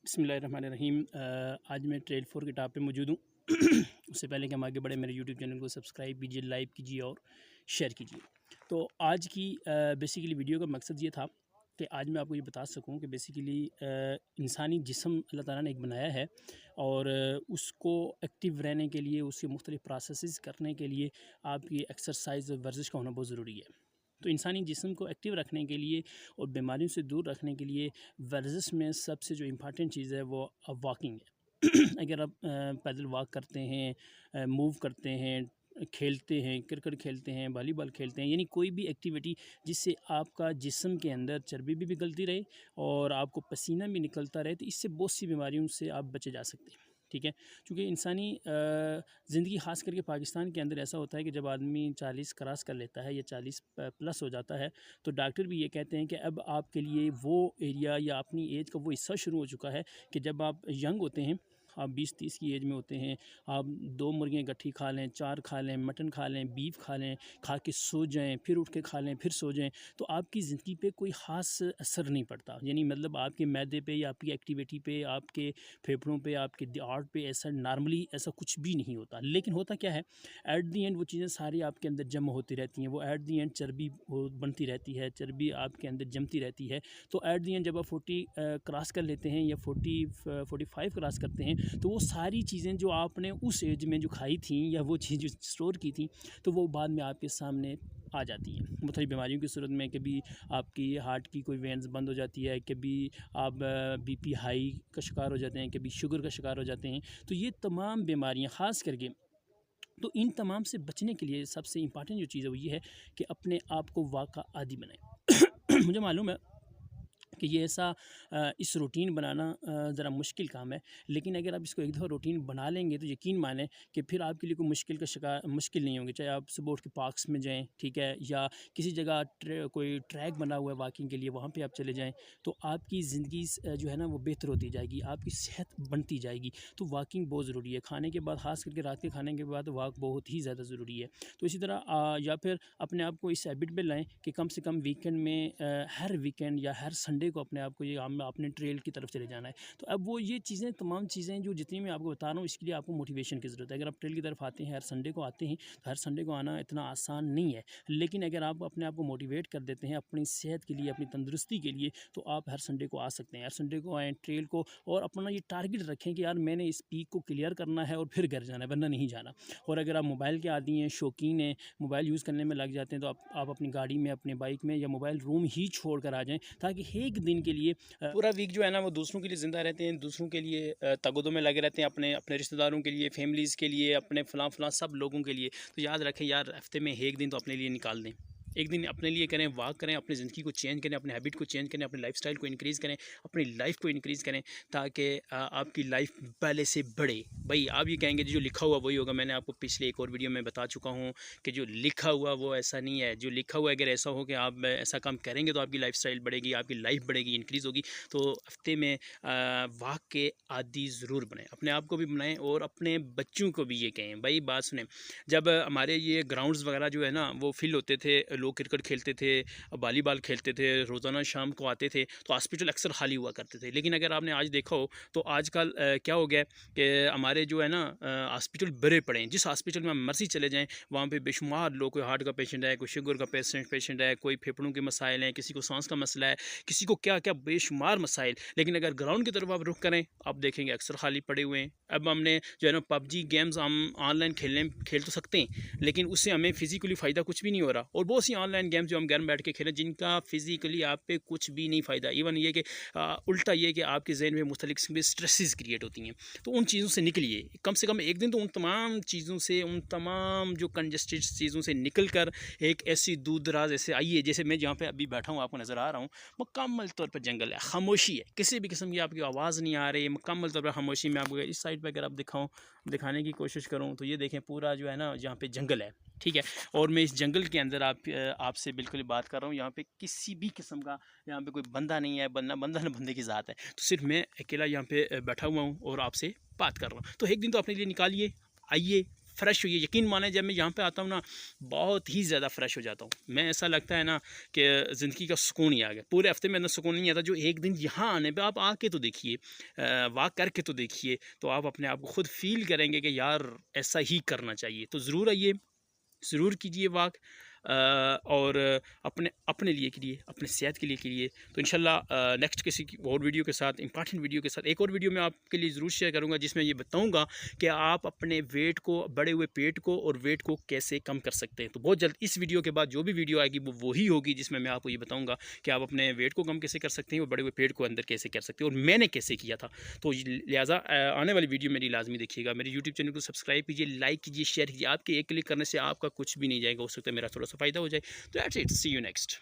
बिस्मिल्लाहिर्रहमानिर्रहीम। आज मैं ट्रेल 4 के टॉप पे मौजूद हूँ। उससे पहले कि हम आगे बढ़े, मेरे यूट्यूब चैनल को सब्सक्राइब कीजिए, लाइक कीजिए और शेयर कीजिए। तो आज की बेसिकली वीडियो का मकसद ये था कि आज मैं आपको ये बता सकूं कि बेसिकली इंसानी जिस्म अल्लाह ताला ने एक बनाया है और उसको एक्टिव रहने के लिए, उसके मुख्तलिफ़ प्रोसेसेस करने के लिए आपकी एक्सरसाइज और वर्जिश का होना बहुत ज़रूरी है। तो इंसानी जिस्म को एक्टिव रखने के लिए और बीमारियों से दूर रखने के लिए वर्जिश में सबसे जो इम्पॉर्टेंट चीज़ है वो वॉकिंग है। अगर आप पैदल वॉक करते हैं, मूव करते हैं, खेलते हैं, क्रिकेट खेलते हैं, वॉलीबॉल खेलते हैं, यानी कोई भी एक्टिविटी जिससे आपका जिस्म के अंदर चर्बी भी पिघलती रहे और आपको पसीना भी निकलता रहे, तो इससे बहुत सी बीमारियों से आप बचे जा सकते हैं। ठीक है, क्योंकि इंसानी ज़िंदगी ख़ास करके पाकिस्तान के अंदर ऐसा होता है कि जब आदमी 40 क्रॉस कर लेता है या 40 प्लस हो जाता है, तो डॉक्टर भी ये कहते हैं कि अब आपके लिए वो एरिया या अपनी एज का वो हिस्सा शुरू हो चुका है कि जब आप यंग होते हैं, आप 20-30 की एज में होते हैं, आप 2 मुर्गियाँ इकट्ठी खा लें, 4 खा लें, मटन खा लें, बीफ खा लें, खा के सो जाएँ, फिर उठ के खा लें, फिर सो जाएँ, तो आपकी ज़िंदगी पे कोई ख़ास असर नहीं पड़ता। यानी मतलब आपके मैदे पे या आपकी एक्टिविटी पे, आपके फेफड़ों पे, आपके हार्ट पे ऐसा नॉर्मली ऐसा कुछ भी नहीं होता। लेकिन होता क्या है, एट द एंड वो चीज़ें सारी आपके अंदर जमा होती रहती हैं, वो एट द एंड चर्बी वो बनती रहती है, चर्बी आपके अंदर जमती रहती है। तो एट द एंड जब आप 40 क्रॉस कर लेते हैं या 45 क्रॉस करते हैं, तो वो सारी चीज़ें जो आपने उस एज में जो खाई थी या वो चीज़ जो स्टोर की थी, तो वो बाद में आपके सामने आ जाती हैं मुख्तलिफ़ बीमारियों की सूरत में। कभी आपकी हार्ट की कोई वेन्स बंद हो जाती है, कभी आप बीपी हाई का शिकार हो जाते हैं, कभी शुगर का शिकार हो जाते हैं। तो ये तमाम बीमारियां ख़ास करके, तो इन तमाम से बचने के लिए सबसे इम्पॉर्टेंट जो चीज़ है वो ये है कि अपने आप को वाक़ का आदी बनाएं। मुझे मालूम है कि ये ऐसा इस रूटीन बनाना ज़रा मुश्किल काम है, लेकिन अगर आप इसको एक दफ़ा रूटीन बना लेंगे तो यकीन मानें कि फिर आपके लिए कोई मुश्किल नहीं होगी। चाहे आप सुबह उठ के पार्क्स में जाएँ, ठीक है, या किसी जगह कोई ट्रैक बना हुआ है वॉकिंग के लिए, वहाँ पे आप चले जाएँ, तो आपकी ज़िंदगी जो है ना वो बेहतर होती जाएगी, आपकी सेहत बनती जाएगी। तो वॉकिंग बहुत ज़रूरी है। खाने के बाद, ख़ास करके रात के खाने के बाद वॉक बहुत ही ज़्यादा ज़रूरी है। तो इसी तरह या फिर अपने आप को इस हैबिट में लाएँ कि कम से कम वीकेंड में हर वीकेंड या हर संडे को अपने आप को ये आपने ट्रेल की तरफ चले जाना है। तो अब वो ये चीज़ें, तमाम चीज़ें जो जितनी मैं आपको बता रहा हूँ, इसके लिए आपको मोटिवेशन की ज़रूरत है। अगर आप ट्रेल की तरफ आते हैं, हर संडे को आते हैं, तो हर संडे को आना इतना आसान नहीं है, लेकिन अगर आप अपने आप को मोटिवेट कर देते हैं अपनी सेहत के लिए, अपनी तंदुरुस्ती के लिए, तो आप हर संडे को आ सकते हैं। हर संडे को आएँ ट्रेल को, और अपना ये टारगेट रखें कि यार मैंने इस पीक को क्लियर करना है और फिर घर जाना है, वरना नहीं जाना। और अगर आप मोबाइल के आदी हैं, शौकीन हैं, मोबाइल यूज़ करने में लग जाते हैं, तो आप अपनी गाड़ी में, अपने बाइक में या मोबाइल रूम ही छोड़ कर आ जाएँ, ताकि एक दिन के लिए पूरा वीक जो है ना वो दूसरों के लिए ज़िंदा रहते हैं, दूसरों के लिए तगदों में लगे रहते हैं, अपने अपने रिश्तेदारों के लिए, फैमिलीज़ के लिए, अपने फ़लाँ सब लोगों के लिए। तो याद रखें यार, हफ़्ते में एक दिन तो अपने लिए निकाल दें। एक दिन अपने लिए करें, वॉक करें, अपनी ज़िंदगी को चेंज करें, अपने हैबिट को चेंज करें, अपनी लाइफ़स्टाइल को इंक्रीज़ करें, अपनी लाइफ़ को इंक्रीज़ करें, ताकि आपकी लाइफ़ पहले से बढ़े। भाई आप ये कहेंगे जो लिखा हुआ वही होगा। मैंने आपको पिछले एक और वीडियो में बता चुका हूँ कि जो लिखा हुआ वो ऐसा नहीं है। जो लिखा हुआ अगर ऐसा हो कि आप ऐसा काम करेंगे तो आपकी लाइफ़स्टाइल बढ़ेगी, आपकी लाइफ बढ़ेगी, इंक्रीज़ होगी। तो हफ्ते में वॉक के आदी ज़रूर बनें, अपने आप को भी बनाएं और अपने बच्चों को भी ये कहें। भाई बात सुने, जब हमारे ये ग्राउंड्स वगैरह जो है ना वो फिल होते थे, लोग क्रिकेट खेलते थे, वॉलीबॉल खेलते थे, रोज़ाना शाम को आते थे, तो हॉस्पिटल अक्सर खाली हुआ करते थे। लेकिन अगर आपने आज देखा हो तो आजकल क्या हो गया है कि हमारे जो है ना हॉस्पिटल भरे पड़े हैं। जिस हॉस्पिटल में हम मर्जी चले जाएँ, वहाँ पे बेशुमार लोग, कोई हार्ट का पेशेंट है, कोई शुगर का पेशेंट है, कोई फेफड़ों के मसाइल हैं, किसी को सांस का मसला है, किसी को क्या क्या बेशुमार मसाइल। लेकिन अगर ग्राउंड की तरफ आप रुख करें, आप देखेंगे अक्सर खाली पड़े हुए हैं। अब हमने जो है ना पबजी गेम्स हम ऑनलाइन खेल तो सकते हैं, लेकिन उससे हमें फिजिकली फ़ायदा कुछ भी नहीं हो रहा। और बहुत सी ऑनलाइन गेम्स जो हम घर में बैठ के खेलें, जिनका फिजिकली आप पे कुछ भी नहीं फ़ायदा। इवन ये कि उल्टा ये कि आपके जहन में मुख्तलिफ किस्म के स्ट्रेसेस क्रिएट होती हैं। तो उन चीज़ों से निकलिए, कम से कम एक दिन तो उन तमाम चीज़ों से, उन तमाम जो कंजस्टेड चीज़ों से निकल कर एक ऐसी दूर दराज ऐसे आइए, जैसे मैं जहाँ पे अभी बैठा हूँ आपको नज़र आ रहा हूँ, मुकम्मल तौर पर जंगल है, खामोशी है, किसी भी किस्म की आपकी आवाज़ नहीं आ रही है, मुकम्मल तौर पर खामोशी में। आपको इस साइड पर अगर आप दिखाने की कोशिश करूँ तो ये देखें, पूरा जो है ना यहाँ पे जंगल है, ठीक है। और मैं इस जंगल के अंदर आपसे बिल्कुल बात कर रहा हूँ। यहाँ पे किसी भी किस्म का, यहाँ पे कोई बंदा नहीं है, बंदा न बंदे की ज़ात है। तो सिर्फ मैं अकेला यहाँ पे बैठा हुआ हूँ और आपसे बात कर रहा हूँ। तो एक दिन तो अपने लिए निकालिए, आइए, फ़्रेश हुई है। यकीन माने जब मैं यहाँ पे आता हूँ ना, बहुत ही ज़्यादा फ़्रेश हो जाता हूँ मैं। ऐसा लगता है ना कि ज़िंदगी का सुकून ही आ गया। पूरे हफ्ते में इतना सुकून नहीं आता जो एक दिन यहाँ आने पे आप आके तो देखिए, वॉक करके तो देखिए, तो आप अपने आप को खुद फील करेंगे कि यार ऐसा ही करना चाहिए। तो ज़रूर आइए, ज़रूर कीजिए वॉक, और अपने अपने लिए कीजिए, अपने सेहत के लिए कीजिए। तो इंशाल्लाह नेक्स्ट किसी की और वीडियो के साथ, इंपॉर्टेंट वीडियो के साथ, एक और वीडियो मैं आपके लिए ज़रूर शेयर करूँगा जिसमें ये बताऊँगा कि आप अपने वेट को, बढ़े हुए पेट को और वेट को कैसे कम कर सकते हैं। तो बहुत जल्द इस वीडियो के बाद जो भी वीडियो आएगी वो वही होगी जिसमें मैं आपको ये बताऊँगा कि आप अपने वेट को कम कैसे कर सकते हैं और बढ़े हुए पेट को अंदर कैसे कर सकते हैं, और मैंने कैसे किया था। तो लिहाजा आने वाली वीडियो मेरी लाजमी देखिएगा। मेरे यूट्यूब चैनल को सब्सक्राइब कीजिए, लाइक कीजिए, शेयर कीजिए। आपके एक क्लिक करने से आपका कुछ भी नहीं जाएगा, हो सकता है मेरा थोड़ा सा फ़ायदा हो जाए। तो that's it, see you next.